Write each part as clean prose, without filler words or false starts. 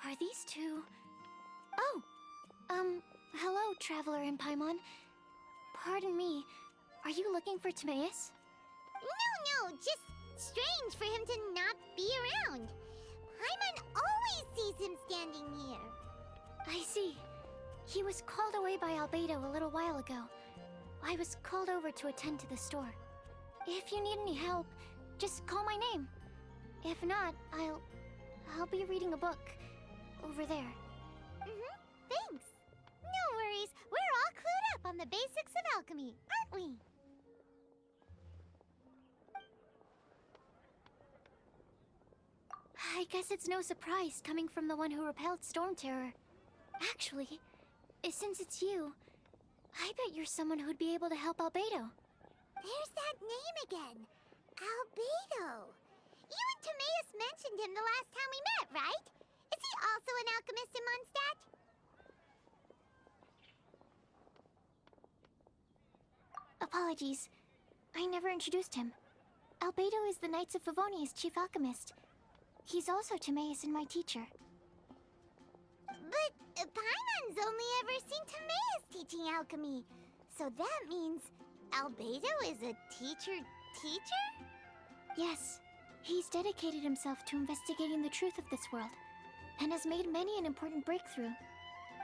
Are these two... Oh! Hello, Traveler in Paimon. Pardon me, are you looking for Timaeus? No, just strange for him to not be around. Paimon always sees him standing here. I see. He was called away by Albedo a little while ago. I was called over to attend to the store. If you need any help, just call my name. If not, I'll be reading a book over there. Thanks. No worries, we're all clued up on the basics of alchemy, aren't we? I guess it's no surprise coming from the one who repelled Storm Terror. Actually, since it's you, I bet you're someone who'd be able to help Albedo. There's that name again. Albedo. You and Timaeus mentioned him the last time we met, right? Is he also an alchemist in Mondstadt? Apologies. I never introduced him. Albedo is the Knights of Favonia's chief alchemist. He's also Timaeus and my teacher. But Paimon's only ever seen Timaeus teaching alchemy. So that means Albedo is a teacher? Yes. He's dedicated himself to investigating the truth of this world, and has made many an important breakthrough.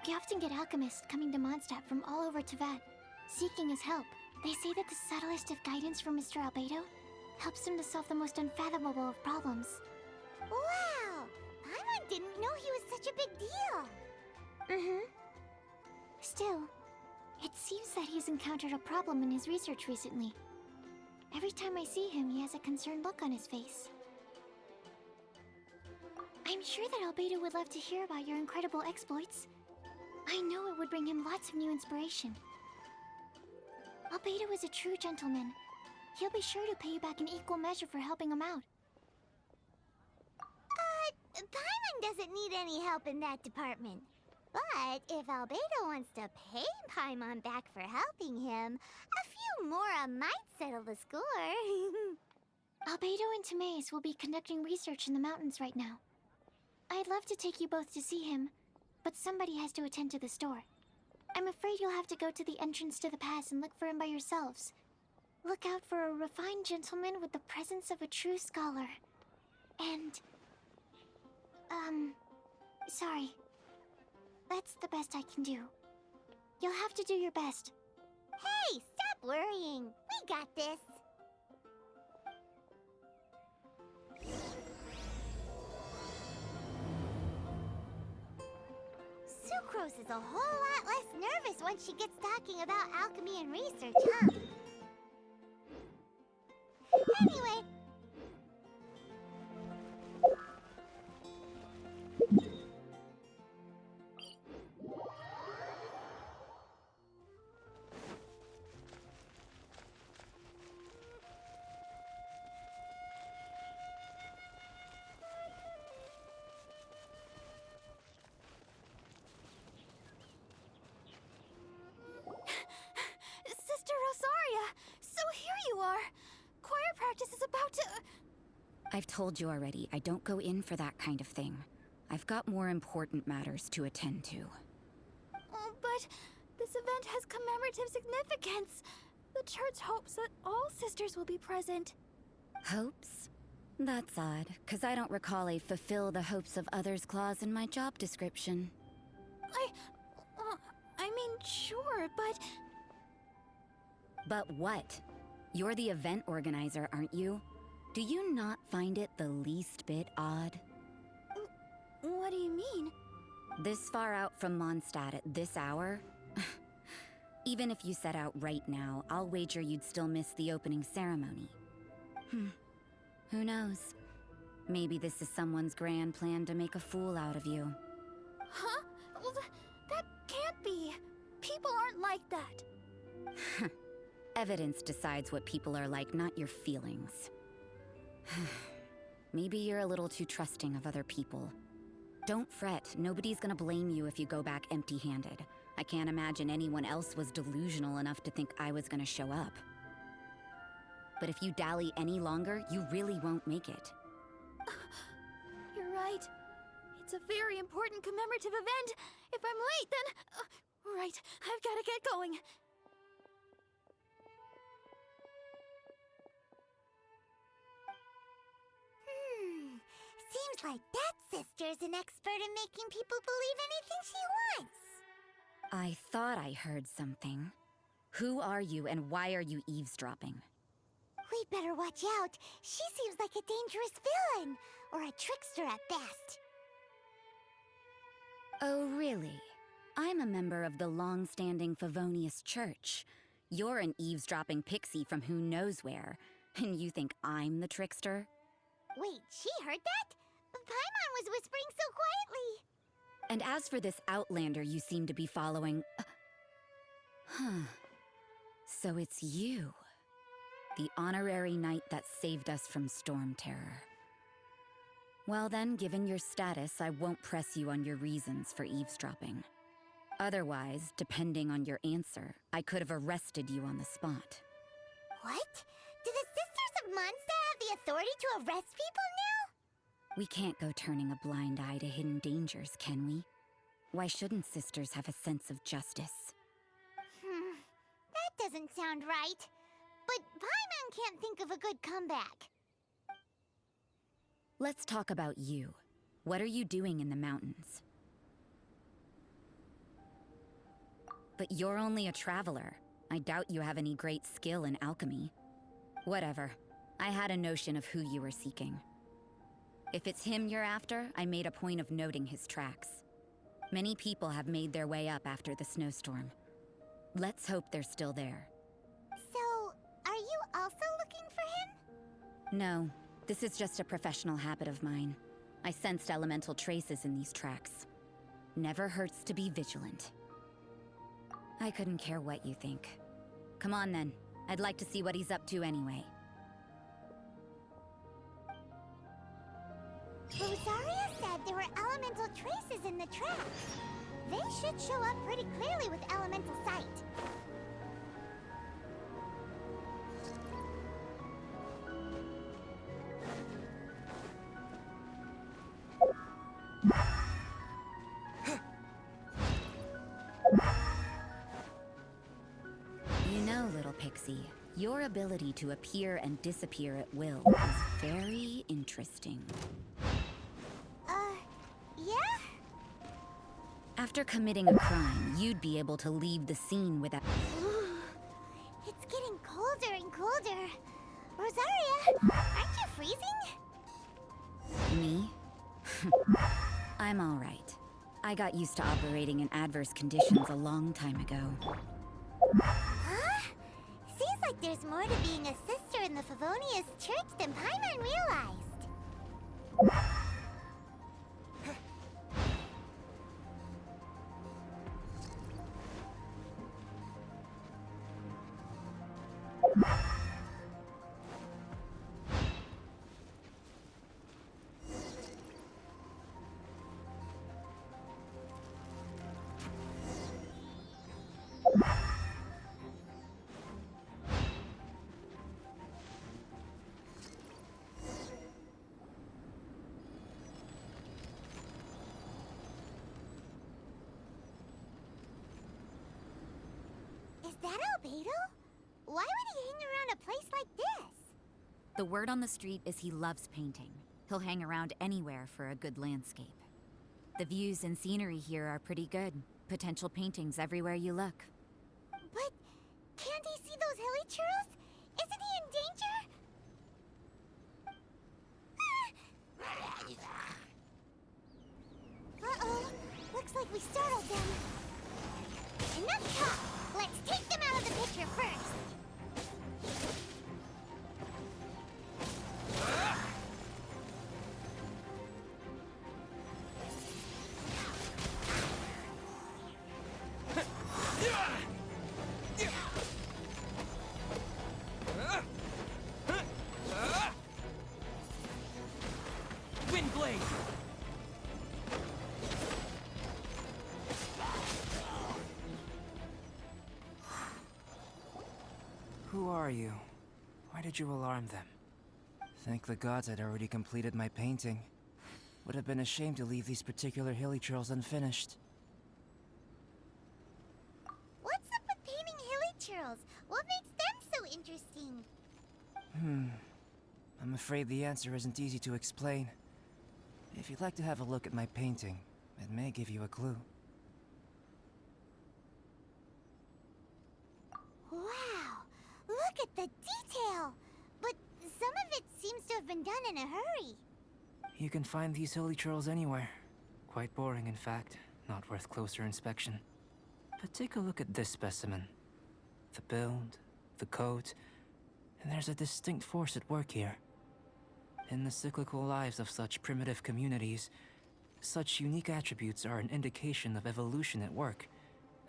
We often get alchemists coming to Mondstadt from all over Teyvat, seeking his help. They say that the subtlest of guidance from Mr. Albedo helps him to solve the most unfathomable of problems. Wow! Paimon didn't know he was such a big deal. Still, it seems that he's encountered a problem in his research recently. Every time I see him, he has a concerned look on his face. I'm sure that Albedo would love to hear about your incredible exploits. I know it would bring him lots of new inspiration. Albedo is a true gentleman. He'll be sure to pay you back in equal measure for helping him out. Paimon doesn't need any help in that department. But if Albedo wants to pay Paimon back for helping him, a few more might settle the score. Albedo and Timaeus will be conducting research in the mountains right now. I'd love to take you both to see him, but somebody has to attend to the store. I'm afraid you'll have to go to the entrance to the pass and look for him by yourselves. Look out for a refined gentleman with the presence of a true scholar. And... sorry. That's the best I can do. You'll have to do your best. Hey, stop worrying. We got this. Sucrose is a whole lot less nervous once she gets talking about alchemy and research, huh? Anyway... Sister Rosaria! So here you are! Choir practice is about to... I've told you already, I don't go in for that kind of thing. I've got more important matters to attend to. But this event has commemorative significance. The church hopes that all sisters will be present. Hopes? That's odd, because I don't recall a fulfill the hopes of others clause in my job description. I mean, sure, but... But what? You're the event organizer, aren't you? Do you not find it the least bit odd? What do you mean? This far out from Mondstadt at this hour? Even if you set out right now, I'll wager you'd still miss the opening ceremony. Who knows? Maybe this is someone's grand plan to make a fool out of you. Huh? Well, that can't be. People aren't like that. Evidence decides what people are like, not your feelings. Maybe you're a little too trusting of other people. Don't fret, nobody's gonna blame you if you go back empty-handed. I can't imagine anyone else was delusional enough to think I was gonna show up. But if you dally any longer, you really won't make it. You're right. It's It's a very important commemorative event. If I'm late, then... right, I've gotta get going. Seems like that sister's an expert in making people believe anything she wants. I thought I heard something. Who are you and why are you eavesdropping? We'd better watch out. She seems like a dangerous villain, or a trickster at best. Oh, really? I'm a member of the long-standing Favonius Church. You're an eavesdropping pixie from who knows where, and you think I'm the trickster? Wait, she heard that? Paimon was whispering so quietly. And as for this outlander you seem to be following... Huh. So it's you. The honorary knight that saved us from Storm Terror. Well then, given your status, I won't press you on your reasons for eavesdropping. Otherwise, depending on your answer, I could have arrested you on the spot. What? Do the Sisters of Mondstadt have the authority to arrest people now? We can't go turning a blind eye to hidden dangers, can we? Why shouldn't sisters have a sense of justice? That doesn't sound right. But Paimon can't think of a good comeback. Let's talk about you. What are you doing in the mountains? But you're only a traveler. I doubt you have any great skill in alchemy. Whatever. I had a notion of who you were seeking. If it's him you're after, I made a point of noting his tracks. Many people have made their way up after the snowstorm. Let's hope they're still there. So, are you also looking for him? No, this is just a professional habit of mine. I sensed elemental traces in these tracks. Never hurts to be vigilant. I couldn't care what you think. Come on then. I'd like to see what he's up to anyway. Rosaria said there were elemental traces in the tracks. They should show up pretty clearly with elemental sight. You know, little pixie, your ability to appear and disappear at will is very interesting. Yeah? After committing a crime, you'd be able to leave the scene without... It's getting colder and colder. Rosaria, aren't you freezing? Me? I'm all right. I got used to operating in adverse conditions a long time ago. Huh? Seems like there's more to being a sister in the Favonius Church than Paimon realized. Is that Albedo? Why would he hang around a place like this? The word on the street is he loves painting. He'll hang around anywhere for a good landscape. The views and scenery here are pretty good. Potential paintings everywhere you look. But can't he see those hilly churros? Isn't he in danger? Uh-oh. Looks like we startled them. Enough talk. Let's take them out of the picture first. Windblade! Who are you? Why did you alarm them? Thank the gods I'd already completed my painting. Would have been a shame to leave these particular hilly trails unfinished. What's up with painting hilly churls? What makes them so interesting? I'm afraid the answer isn't easy to explain. If you'd like to have a look at my painting, it may give you a clue. Wow! Look at the detail! But some of it seems to have been done in a hurry. You can find these hilly trails anywhere. Quite boring, in fact. Not worth closer inspection. But take a look at this specimen. The build, the coat, and there's a distinct force at work here. In the cyclical lives of such primitive communities, such unique attributes are an indication of evolution at work.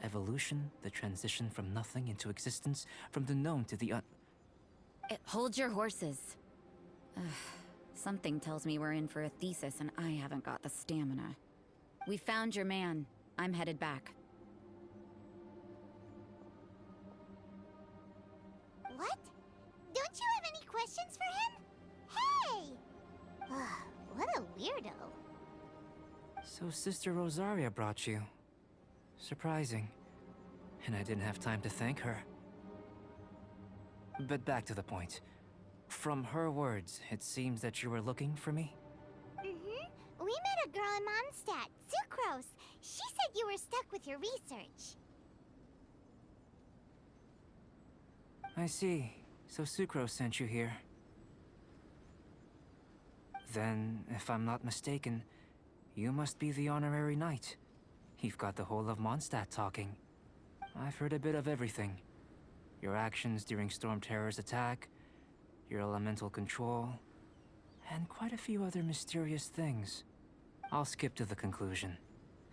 Evolution, the transition from nothing into existence, from the known to the Hold your horses. Ugh, something tells me we're in for a thesis and I haven't got the stamina. We found your man. I'm headed back. What? Don't you have any questions for him? Hey! What a weirdo. So Sister Rosaria brought you. Surprising. And I didn't have time to thank her. But back to the point. From her words, it seems that you were looking for me? We met a girl in Mondstadt, Sucrose. She said you were stuck with your research. I see. So Sucrose sent you here. Then, if I'm not mistaken, you must be the honorary knight. You've got the whole of Mondstadt talking. I've heard a bit of everything. Your actions during Storm Terror's attack, your elemental control, and quite a few other mysterious things. I'll skip to the conclusion.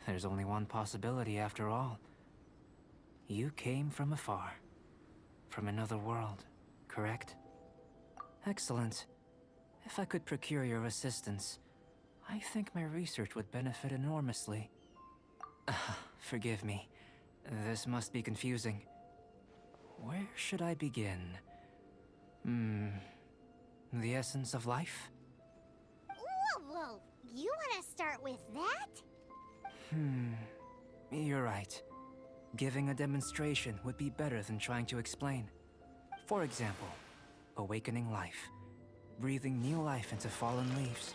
There's only one possibility after all. You came from afar. From another world, correct? Excellent. If I could procure your assistance, I think my research would benefit enormously. Forgive me. This must be confusing. Where should I begin? The essence of life? Whoa! You want to start with that? You're right. Giving a demonstration would be better than trying to explain. For example, awakening life. Breathing new life into fallen leaves.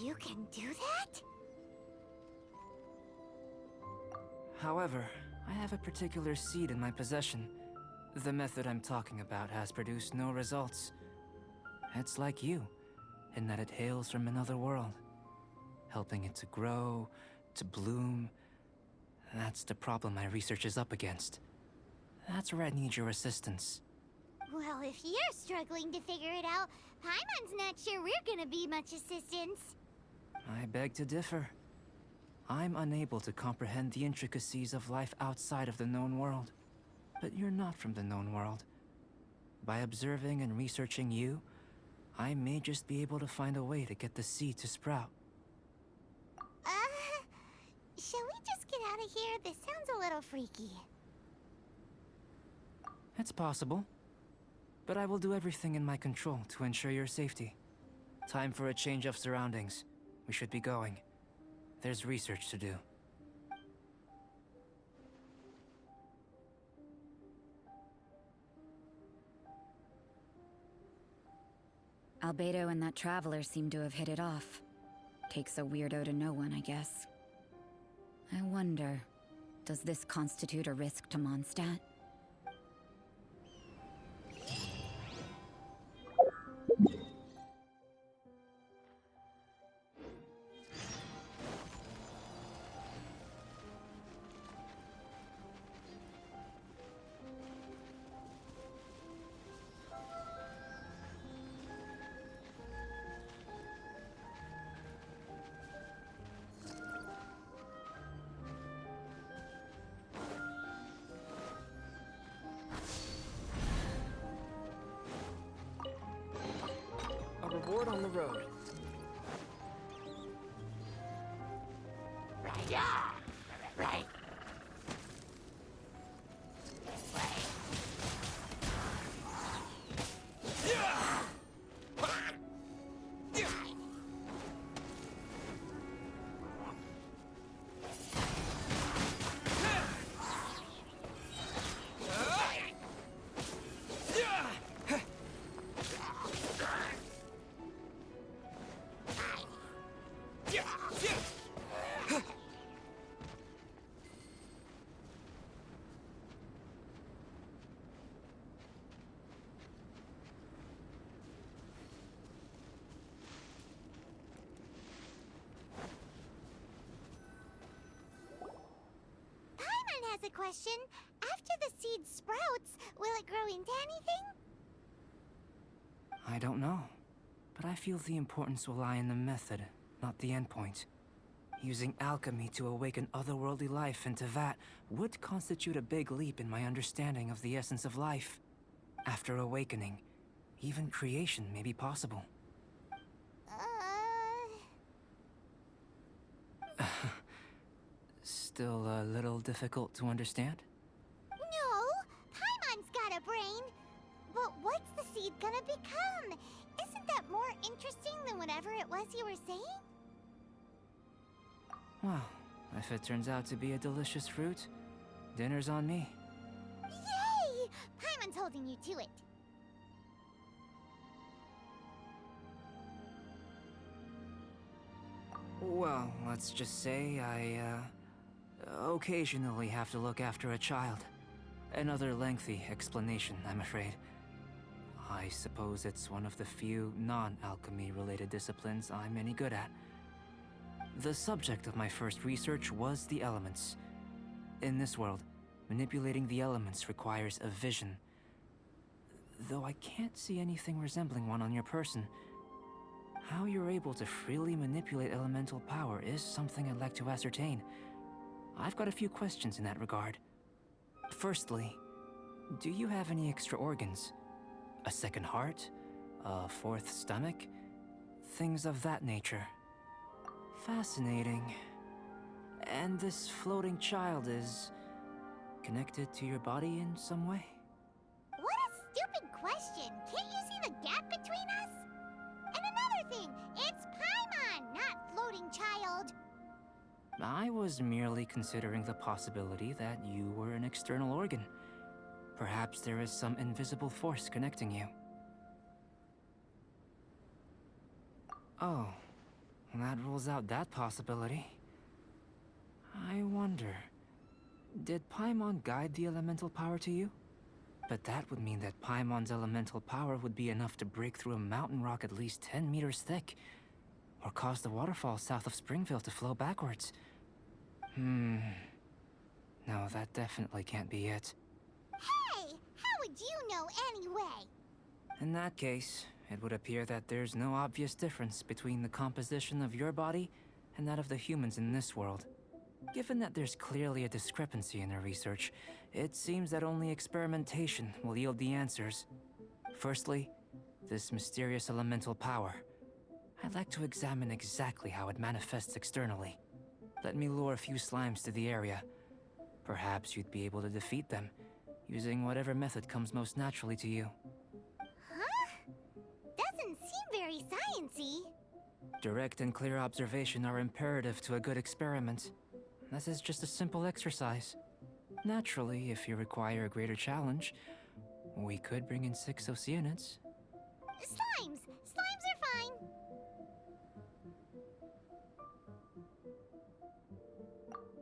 You can do that? However, I have a particular seed in my possession. The method I'm talking about has produced no results. It's like you, in that it hails from another world. Helping it to grow, to bloom. That's the problem my research is up against. That's where I need your assistance. Well, if you're struggling to figure it out, Paimon's not sure we're gonna be much assistance. I beg to differ. I'm unable to comprehend the intricacies of life outside of the known world. But you're not from the known world. By observing and researching you, I may just be able to find a way to get the seed to sprout. Shall we just get out of here? This sounds a little freaky. It's possible. But I will do everything in my control to ensure your safety. Time for a change of surroundings. We should be going. There's research to do. Albedo and that traveler seem to have hit it off. Takes a weirdo to know one, I guess. I wonder, does this constitute a risk to Mondstadt? A reward on the road. Paimon has a question. After the seed sprouts, will it grow into anything? I don't know, but I feel the importance will lie in the method, not the endpoint. Using alchemy to awaken otherworldly life into that would constitute a big leap in my understanding of the essence of life. After awakening, even creation may be possible. Still a little difficult to understand? No, Paimon's got a brain. But what's the seed gonna become? Isn't that more interesting than whatever it was you were saying? Well, if it turns out to be a delicious fruit, dinner's on me. Yay! Paimon's holding you to it. Well, let's just say I, occasionally have to look after a child. Another lengthy explanation, I'm afraid. I suppose it's one of the few non-alchemy related disciplines I'm any good at. The subject of my first research was the elements. In this world, manipulating the elements requires a vision. Though I can't see anything resembling one on your person, how you're able to freely manipulate elemental power is something I'd like to ascertain. I've got a few questions in that regard. Firstly, do you have any extra organs? A second heart? A fourth stomach? Things of that nature. Fascinating. And this floating child is connected to your body in some way? What a stupid question! Can't you see the gap between us? And another thing, it's Paimon, not floating child. I was merely considering the possibility that you were an external organ. Perhaps there is some invisible force connecting you. Oh, that rules out that possibility. I wonder, did Paimon guide the elemental power to you? But that would mean that Paimon's elemental power would be enough to break through a mountain rock at least 10 meters thick, or cause the waterfall south of Springville to flow backwards. No, that definitely can't be it. Hey, how would you know anyway? In that case, it would appear that there's no obvious difference between the composition of your body and that of the humans in this world. Given that there's clearly a discrepancy in our research, it seems that only experimentation will yield the answers. Firstly, this mysterious elemental power. I'd like to examine exactly how it manifests externally. Let me lure a few slimes to the area. Perhaps you'd be able to defeat them, using whatever method comes most naturally to you. Huh? Doesn't seem very sciencey. Direct and clear observation are imperative to a good experiment. This is just a simple exercise. Naturally, if you require a greater challenge, we could bring in 6 Oceanids. Slimes! Slimes are fine.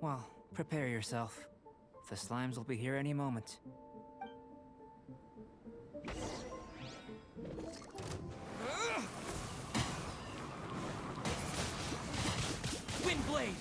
Well, prepare yourself. The slimes will be here any moment. Windblade!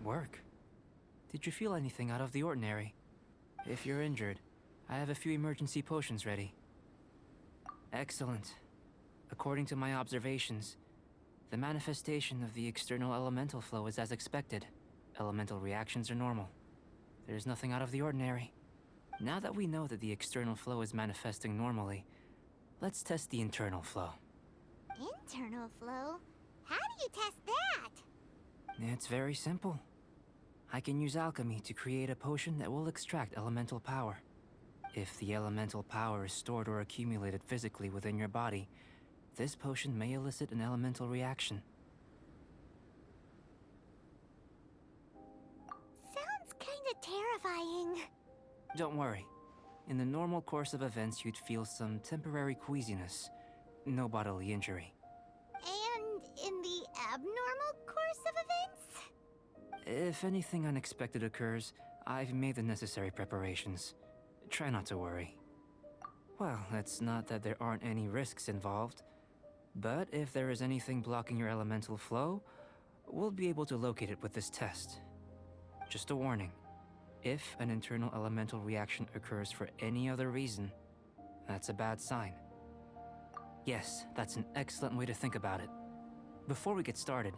work. Did you feel anything out of the ordinary? If you're injured, I have a few emergency potions ready. Excellent. According to my observations, the manifestation of the external elemental flow is as expected. Elemental reactions are normal. There's nothing out of the ordinary. Now that we know that the external flow is manifesting normally, let's test the internal flow. Internal flow? How do you test that? It's very simple. I can use alchemy to create a potion that will extract elemental power. If the elemental power is stored or accumulated physically within your body, this potion may elicit an elemental reaction. Sounds kinda terrifying. Don't worry. In the normal course of events, you'd feel some temporary queasiness. No bodily injury. And in the abnormal course of events? If anything unexpected occurs, I've made the necessary preparations. Try not to worry. Well, it's not that there aren't any risks involved. But if there is anything blocking your elemental flow, we'll be able to locate it with this test. Just a warning. If an internal elemental reaction occurs for any other reason, that's a bad sign. Yes, that's an excellent way to think about it. Before we get started,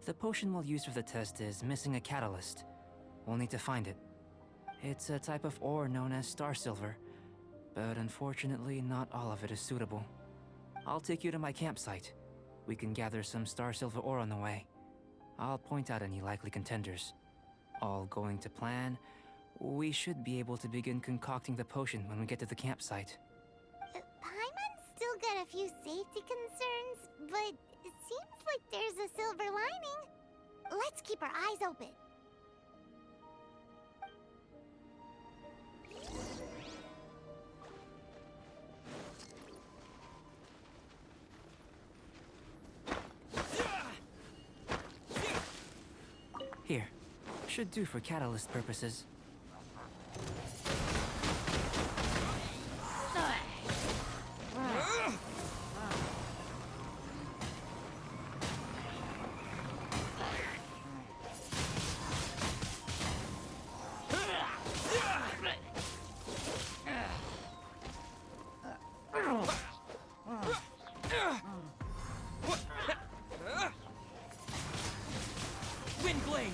the potion we'll use for the test is missing a catalyst. We'll need to find it. It's a type of ore known as star silver, but unfortunately not all of it is suitable. I'll take you to my campsite. We can gather some star silver ore on the way. I'll point out any likely contenders. All going to plan, we should be able to begin concocting the potion when we get to the campsite. Paimon's still got a few safety concerns, but it seems like there's a silver lining. Let's keep our eyes open. Here. Should do for catalyst purposes. Windblade!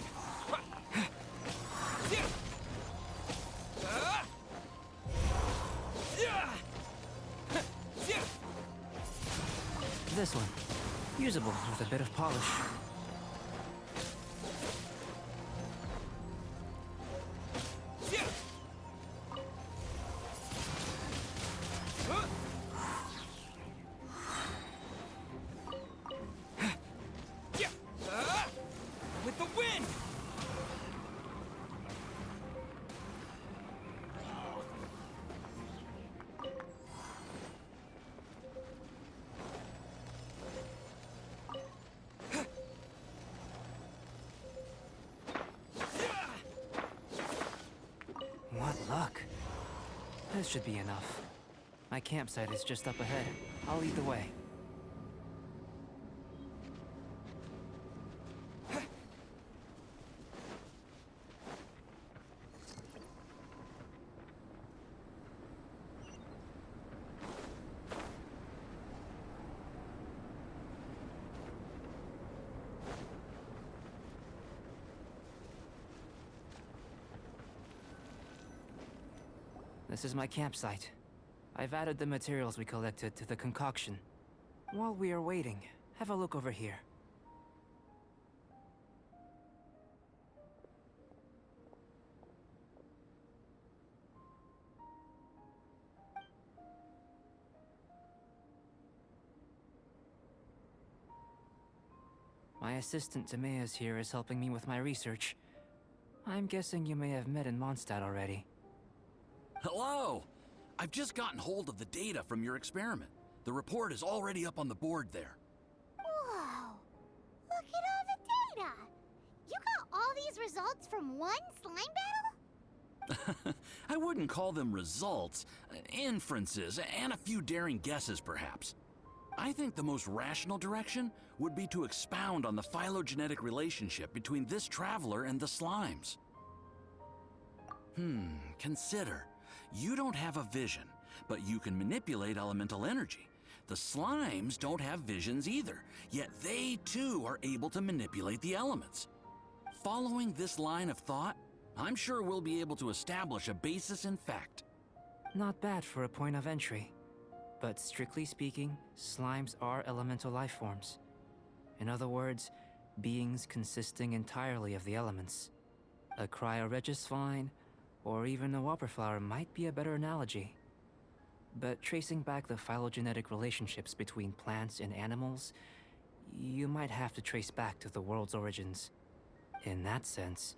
This one. Usable with a bit of polish. With the wind! What luck. This should be enough. My campsite is just up ahead. I'll lead the way. This is my campsite. I've added the materials we collected to the concoction. While we are waiting, have a look over here. My assistant Timaeus here is helping me with my research. I'm guessing you may have met in Mondstadt already. Hello! I've just gotten hold of the data from your experiment. The report is already up on the board there. Whoa! Look at all the data! You got all these results from one slime battle? I wouldn't call them results, inferences, and a few daring guesses, perhaps. I think the most rational direction would be to expound on the phylogenetic relationship between this traveler and the slimes. Consider. You don't have a vision, but you can manipulate elemental energy. The slimes don't have visions either, yet they too are able to manipulate the elements. Following this line of thought, I'm sure we'll be able to establish a basis in fact. Not bad for a point of entry. But strictly speaking, slimes are elemental life forms. In other words, beings consisting entirely of the elements. A cryoregisvine, or even a wildflower might be a better analogy. But tracing back the phylogenetic relationships between plants and animals, you might have to trace back to the world's origins. In that sense,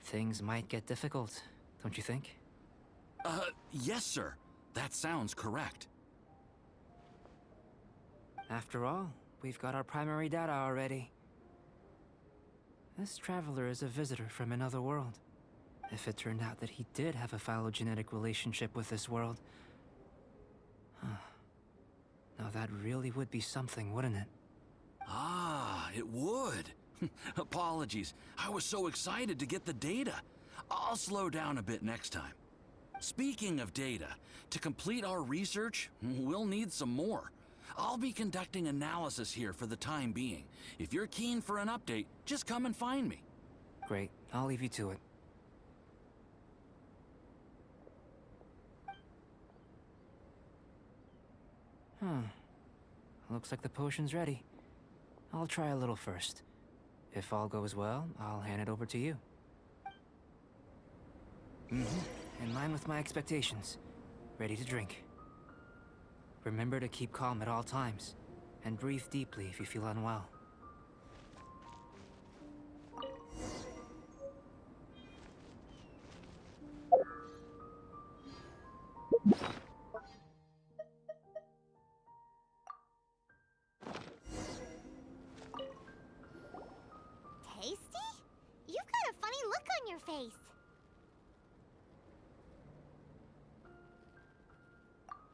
things might get difficult, don't you think? Yes, sir. That sounds correct. After all, we've got our primary data already. This traveler is a visitor from another world. If it turned out that he did have a phylogenetic relationship with this world... Now that really would be something, wouldn't it? Ah, it would. Apologies. I was so excited to get the data. I'll slow down a bit next time. Speaking of data, to complete our research, we'll need some more. I'll be conducting analysis here for the time being. If you're keen for an update, just come and find me. Great. I'll leave you to it. Looks like the potion's ready. I'll try a little first. If all goes well, I'll hand it over to you. In line with my expectations. Ready to drink. Remember to keep calm at all times, and breathe deeply if you feel unwell. Tasty? You've got a funny look on your face.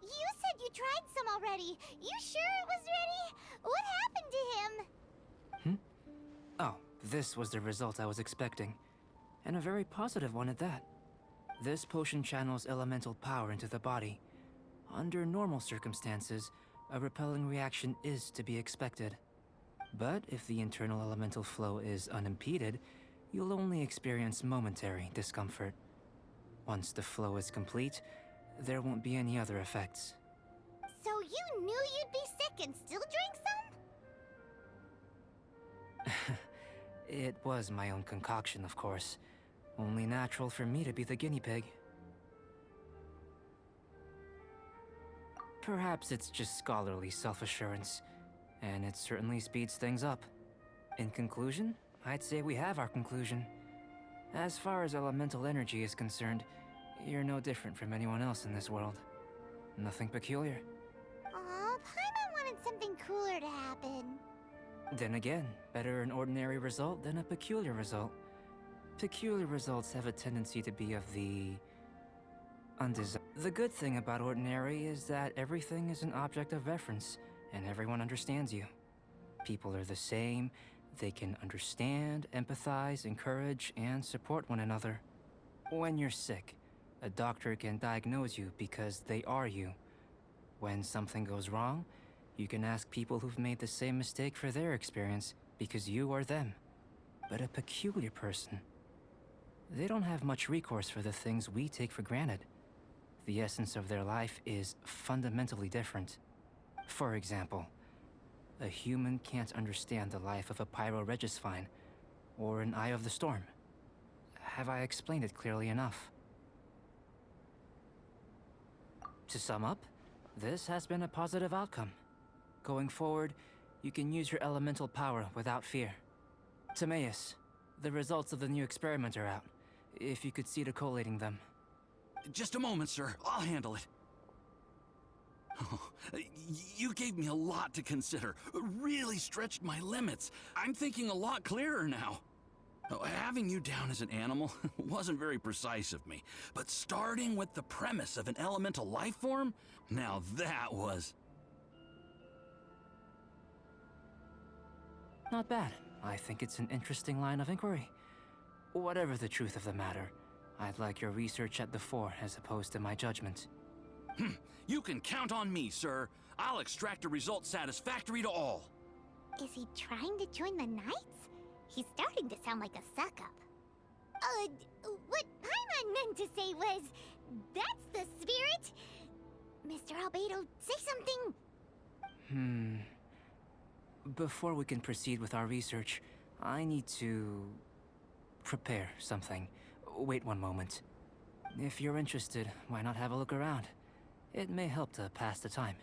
You said you tried some already. You sure it was ready? What happened to him? Oh, this was the result I was expecting. And a very positive one at that. This potion channels elemental power into the body. Under normal circumstances, a repelling reaction is to be expected. But if the internal elemental flow is unimpeded, you'll only experience momentary discomfort. Once the flow is complete, there won't be any other effects. So you knew you'd be sick and still drank some? It was my own concoction, of course. Only natural for me to be the guinea pig. Perhaps it's just scholarly self-assurance, and it certainly speeds things up. In conclusion, I'd say we have our conclusion. As far as elemental energy is concerned, you're no different from anyone else in this world. Nothing peculiar. Aw, Paimon wanted something cooler to happen. Then again, better an ordinary result than a peculiar result. Peculiar results have a tendency to be of the undesirable. The good thing about ordinary is that everything is an object of reference, and everyone understands you. People are the same, they can understand, empathize, encourage, and support one another. When you're sick, a doctor can diagnose you because they are you. When something goes wrong, you can ask people who've made the same mistake for their experience because you are them. But a peculiar person, they don't have much recourse for the things we take for granted. The essence of their life is fundamentally different. For example, a human can't understand the life of a pyroregisvine or an Eye of the Storm. Have I explained it clearly enough? To sum up, this has been a positive outcome. Going forward, you can use your elemental power without fear. Timaeus, the results of the new experiment are out. If you could see to collating them. Just a moment, sir. I'll handle it. Oh, you gave me a lot to consider. Really stretched my limits. I'm thinking a lot clearer now. Oh, having you down as an animal wasn't very precise of me, but starting with the premise of an elemental life form, now that was... Not bad. I think it's an interesting line of inquiry. Whatever the truth of the matter, I'd like your research at the fore as opposed to my judgment. You can count on me, sir. I'll extract a result satisfactory to all. Is he trying to join the Knights? He's starting to sound like a suck-up. What Paimon meant to say was, that's the spirit! Mr. Albedo, say something! Before we can proceed with our research, I need to prepare something. Wait one moment. If you're interested, why not have a look around? It may help to pass the time.